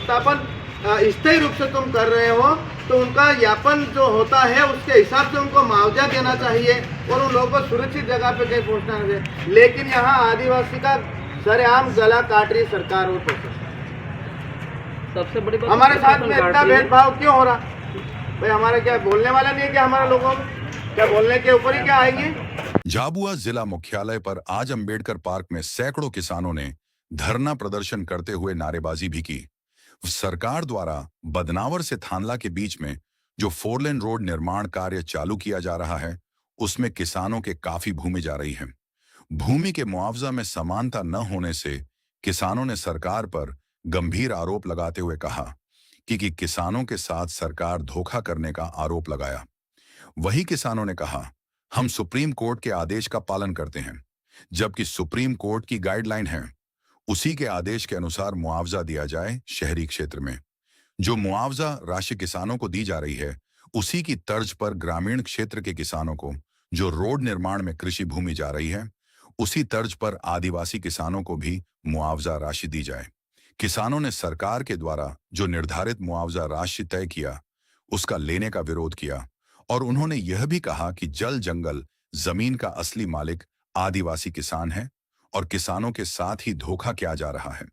स्थापन स्थायी रूप से तुम कर रहे हो तो उनका यापन जो होता है उसके हिसाब से उनको मुआवजा देना चाहिए और उन लोगों को सुरक्षित जगह पे कहीं पहुंचना चाहिए। लेकिन यहाँ आदिवासी का सरेआम गला काट रही सरकार और सबसे बड़ी बात हमारे साथ में इतना भेदभाव क्यों हो रहा? भाई हमारा क्या बोलने वाला नहीं है क्या? हमारे लोगों क्या बोलने के ऊपर ही क्या आएंगे? झाबुआ जिला मुख्यालय पर आज अंबेडकर पार्क में सैकड़ों किसानों ने धरना प्रदर्शन करते हुए नारेबाजी भी की। सरकार द्वारा बदनावर से थानला के बीच में जो 4 लेन रोड निर्माण कार्य चालू किया जा रहा है उसमें किसानों के काफी भूमि जा रही है। भूमि के मुआवजा में समानता न होने से किसानों ने सरकार पर गंभीर आरोप लगाते हुए कहा कि किसानों के साथ सरकार धोखा करने का आरोप लगाया। वही किसानों ने कहा हम सुप्रीम कोर्ट के आदेश का पालन करते हैं, जबकि सुप्रीम कोर्ट की गाइडलाइन है उसी के आदेश के अनुसार मुआवजा दिया जाए। शहरी क्षेत्र में जो मुआवजा राशि किसानों को दी जा रही है उसी की तर्ज पर ग्रामीण क्षेत्र के किसानों को जो रोड निर्माण में कृषि भूमि जा रही है उसी तर्ज पर आदिवासी किसानों को भी मुआवजा राशि दी जाए। किसानों ने सरकार के द्वारा जो निर्धारित मुआवजा राशि तय किया उसका लेने का विरोध किया और उन्होंने यह भी कहा कि जल जंगल जमीन का असली मालिक आदिवासी किसान है और किसानों के साथ ही धोखा किया जा रहा है।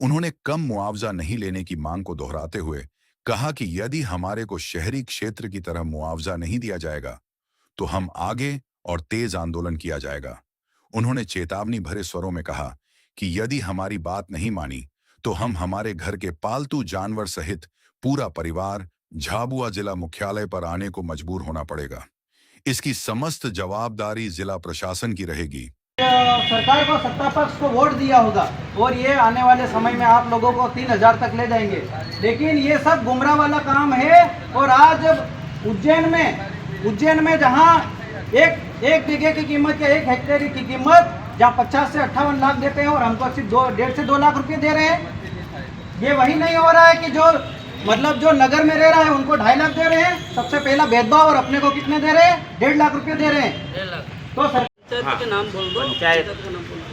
उन्होंने कम मुआवजा नहीं लेने की मांग को दोहराते हुए कहा कि यदि हमारे को शहरी क्षेत्र की तरह मुआवजा नहीं दिया जाएगा तो हम आगे और तेज आंदोलन किया जाएगा। उन्होंने चेतावनी भरे स्वरों में कहा कि यदि हमारी बात नहीं मानी तो हम हमारे घर के पालतू जानवर सहित पूरा परिवार झाबुआ जिला मुख्यालय पर आने को मजबूर होना पड़ेगा। इसकी समस्त जवाबदारी जिला प्रशासन की रहेगी। सरकार को सत्ता पक्ष को वोट दिया होगा और ये आने वाले समय में आप लोगों को 3000 तक ले जाएंगे, लेकिन ये सब गुमराह वाला काम है। और आज उज्जैन में जहाँ एक बीघे की कीमत या 1 हेक्टेयर की कीमत जहाँ 50 से 58 लाख देते हैं और हमको सिर्फ 1.5 से 2 लाख रुपए दे रहे हैं। ये वही नहीं हो रहा है कि जो जो नगर में रह रहा है उनको 2.5 लाख दे रहे हैं। सबसे पहला भेदभाव। और अपने को कितने दे रहे हैं? 1.5 लाख रुपए दे रहे हैं। तो पंचायत के नाम बोल दो। पंचायत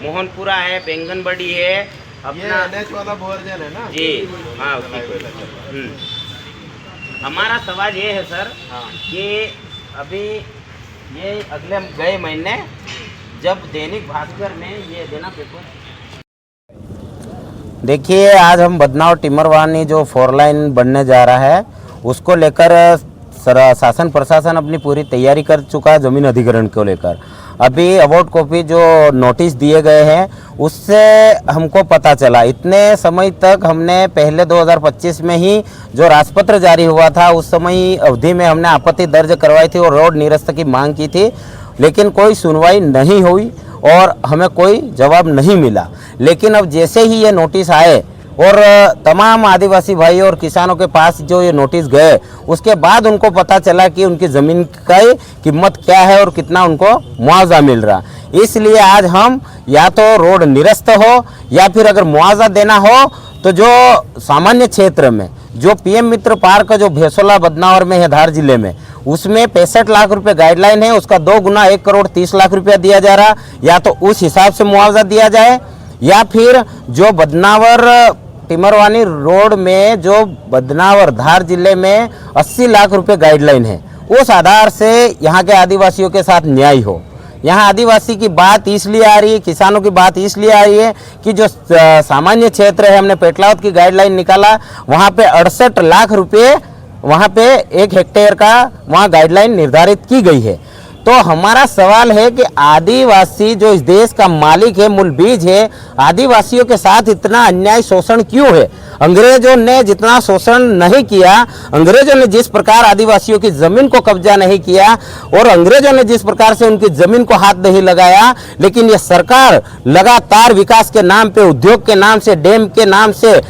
मोहनपुरा है, बेंगनबड़ी है, अपना NH वाला बोरजन है ना जी। हाँ हमारा सवाल ये है सर कि अभी ये अगले गए महीने जब दैनिक भास्कर में ये देना पेपर, देखिए आज हम बदनावर टिमरवानी जो 4 लाइन बनने जा रहा है उसको लेकर शासन प्रशासन अपनी पूरी तैयारी कर चुका है। ज़मीन अधिग्रहण को लेकर अभी अवार्ड कॉपी जो नोटिस दिए गए हैं उससे हमको पता चला, इतने समय तक हमने पहले 2025 में ही जो राजपत्र जारी हुआ था उस समय अवधि में हमने आपत्ति दर्ज करवाई थी और रोड निरस्त की मांग की थी, लेकिन कोई सुनवाई नहीं हुई और हमें कोई जवाब नहीं मिला। लेकिन अब जैसे ही ये नोटिस आए और तमाम आदिवासी भाई और किसानों के पास जो ये नोटिस गए उसके बाद उनको पता चला कि उनकी ज़मीन की कीमत क्या है और कितना उनको मुआवजा मिल रहा। इसलिए आज हम या तो रोड निरस्त हो या फिर अगर मुआवजा देना हो तो जो सामान्य क्षेत्र में जो पीएम मित्र पार्क जो भेसोला बदनावर में है धार जिले में उसमें 65 लाख रुपए गाइडलाइन है, उसका 2 गुना 1 करोड़ 30 लाख रुपया दिया जा रहा, या तो उस हिसाब से मुआवजा दिया जाए या फिर जो बदनावर टिमरवानी रोड में जो बदनावर धार जिले में 80 लाख रुपए गाइडलाइन है उस आधार से यहाँ के आदिवासियों के साथ न्याय हो। यहाँ आदिवासी की बात इसलिए आ रही है, किसानों की बात इसलिए आ रही है कि जो सामान्य क्षेत्र है हमने पेटलावत की गाइडलाइन निकाला वहाँ पे 68 लाख रुपये वहाँ पे 1 हेक्टेयर का वहाँ गाइडलाइन निर्धारित की गई है। तो हमारा सवाल है कि आदिवासी जो इस देश का मालिक है, मूल बीज है, आदिवासियों के साथ इतना अन्याय शोषण क्यों है? अंग्रेजों ने जितना शोषण नहीं किया, अंग्रेजों ने जिस प्रकार आदिवासियों की जमीन को कब्जा नहीं किया और अंग्रेजों ने जिस प्रकार से उनकी जमीन को हाथ नहीं लगाया, लेकिन ये सरकार लगातार विकास के नाम पे, उद्योग के नाम से, डैम के नाम से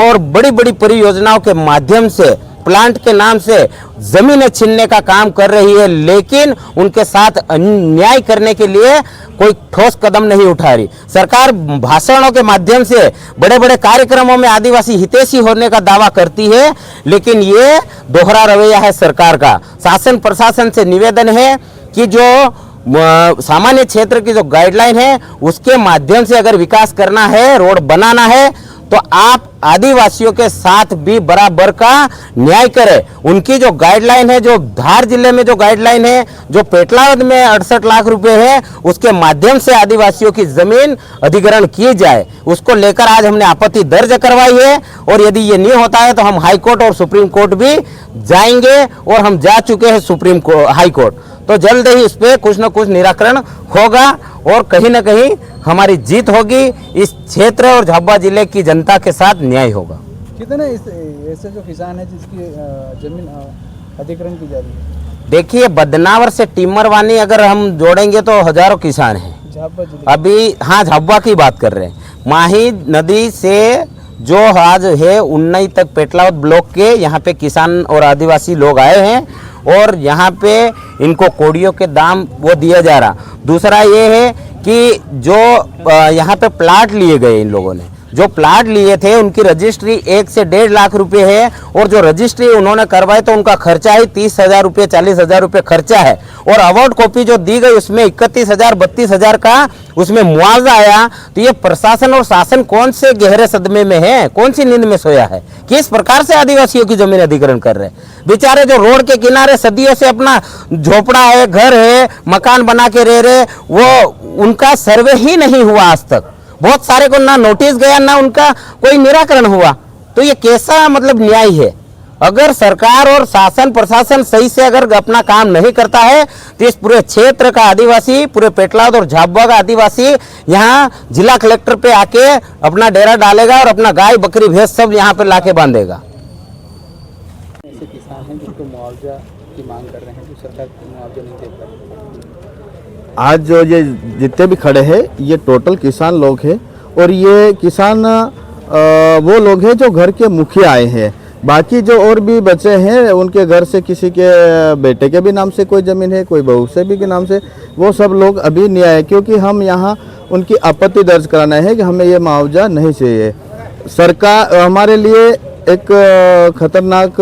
और बड़ी बड़ी परियोजनाओं के माध्यम से, प्लांट के नाम से जमीनें छीनने का काम कर रही है, लेकिन उनके साथ अन्याय करने के लिए कोई ठोस कदम नहीं उठा रही। सरकार भाषणों के माध्यम से, बड़े बड़े कार्यक्रमों में आदिवासी हितैषी होने का दावा करती है, लेकिन ये दोहरा रवैया है सरकार का। शासन प्रशासन से निवेदन है कि जो सामान्य क्षेत्र की जो गाइडलाइन है उसके माध्यम से अगर विकास करना है, रोड बनाना है, तो आप आदिवासियों के साथ भी बराबर का न्याय करे। उनकी जो गाइडलाइन है, जो धार जिले में जो गाइडलाइन है, जो पेटलावद में 68 लाख रुपए है, उसके माध्यम से आदिवासियों की जमीन अधिग्रहण की जाए, उसको लेकर आज हमने आपत्ति दर्ज करवाई है। और यदि ये नहीं होता है तो हम हाई कोर्ट और सुप्रीम कोर्ट भी जाएंगे, और हम जा चुके हैं हाई कोर्ट। तो जल्द ही इस पे कुछ न कुछ निराकरण होगा और कहीं न कहीं हमारी जीत होगी। इस क्षेत्र और झाबुआ जिले की जनता के साथ न्याय होगा। कितने ऐसे जो किसान है जिसकी जमीन अधिग्रहण की जा रही है? देखिए, बदनावर से टिमरवानी अगर हम जोड़ेंगे तो हजारों किसान हैं। झाबुआ जिले अभी हाँ, झाबुआ की बात कर रहे हैं। माही नदी से जो आज है उन्नई तक पेटलावद ब्लॉक के यहाँ पे किसान और आदिवासी लोग आए हैं, और यहाँ पे इनको कोड़ियों के दाम वो दिया जा रहा। दूसरा ये है कि जो यहाँ पे प्लाट लिए गए, इन लोगों ने जो प्लाट लिए थे उनकी रजिस्ट्री 1 से 1.5 लाख रुपए है, और जो रजिस्ट्री उन्होंने करवाई तो उनका खर्चा ही 30,000 रुपये 40,000 रुपये खर्चा है। और अवार्ड कॉपी जो दी गई उसमें 31,000 32,000 का उसमें मुआवजा आया। तो ये प्रशासन और शासन कौन से गहरे सदमे में है, कौन सी नींद में सोया है? किस प्रकार से आदिवासियों की जमीन अधिग्रहण कर रहे हैं? बेचारे जो रोड के किनारे सदियों से अपना झोपड़ा है, घर है, मकान बना के रह रहे, वो उनका सर्वे ही नहीं हुआ आज तक। बहुत सारे को ना नोटिस गया, ना उनका कोई निराकरण हुआ। तो ये कैसा मतलब न्याय है? अगर सरकार और शासन प्रशासन सही से अगर अपना काम नहीं करता है तो इस पूरे क्षेत्र का आदिवासी, पूरे पेटलावद और झाबुआ का आदिवासी यहाँ जिला कलेक्टर पे आके अपना डेरा डालेगा और अपना गाय बकरी भैंस सब यहाँ पे लाके बांधेगा। ऐसे किसान हैं जिनको मुआवजा की मांग कर रहे हैं, जो सरकार मुआवजा नहीं दे पा रही। आज जो ये जितने भी खड़े हैं ये टोटल किसान लोग हैं, और ये किसान वो लोग हैं जो घर के मुखिया आए हैं। बाकी जो और भी बचे हैं उनके घर से किसी के बेटे के भी नाम से कोई ज़मीन है, कोई बहू से भी के नाम से, वो सब लोग अभी नहीं आए, क्योंकि हम यहाँ उनकी आपत्ति दर्ज कराना है कि हमें ये मुआवजा नहीं चाहिए। सरकार हमारे लिए एक खतरनाक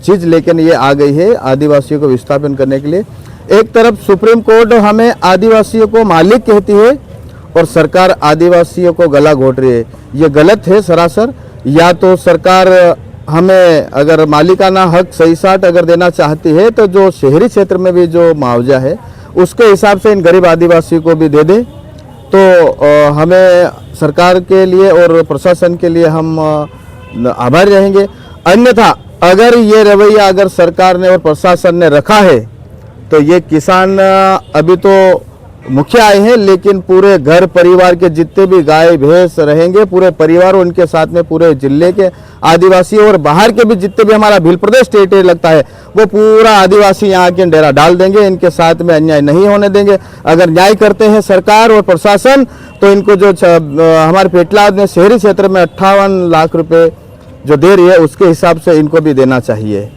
चीज़ लेकर ये आ गई है आदिवासियों को विस्थापन करने के लिए। एक तरफ सुप्रीम कोर्ट हमें आदिवासियों को मालिक कहती है और सरकार आदिवासियों को गला घोट रही है। ये गलत है सरासर। या तो सरकार हमें अगर मालिकाना हक सही साट अगर देना चाहती है तो जो शहरी क्षेत्र में भी जो मुआवजा है उसके हिसाब से इन गरीब आदिवासियों को भी दे दे, तो हमें सरकार के लिए और प्रशासन के लिए हम आभारी रहेंगे। अन्यथा अगर ये रवैया अगर सरकार ने और प्रशासन ने रखा है तो ये किसान अभी तो मुखिया आए हैं, लेकिन पूरे घर परिवार के जितने भी गाय भैंस रहेंगे, पूरे परिवार उनके साथ में पूरे जिले के आदिवासी और बाहर के भी जितने भी हमारा भील प्रदेश टेरिटरी लगता है वो पूरा आदिवासी यहाँ के डेरा डाल देंगे। इनके साथ में अन्याय नहीं होने देंगे। अगर न्याय करते हैं सरकार और प्रशासन तो इनको जो हमारे पेटलावद में शहरी क्षेत्र में 58 लाख रुपए जो दे रही है उसके हिसाब से इनको भी देना चाहिए।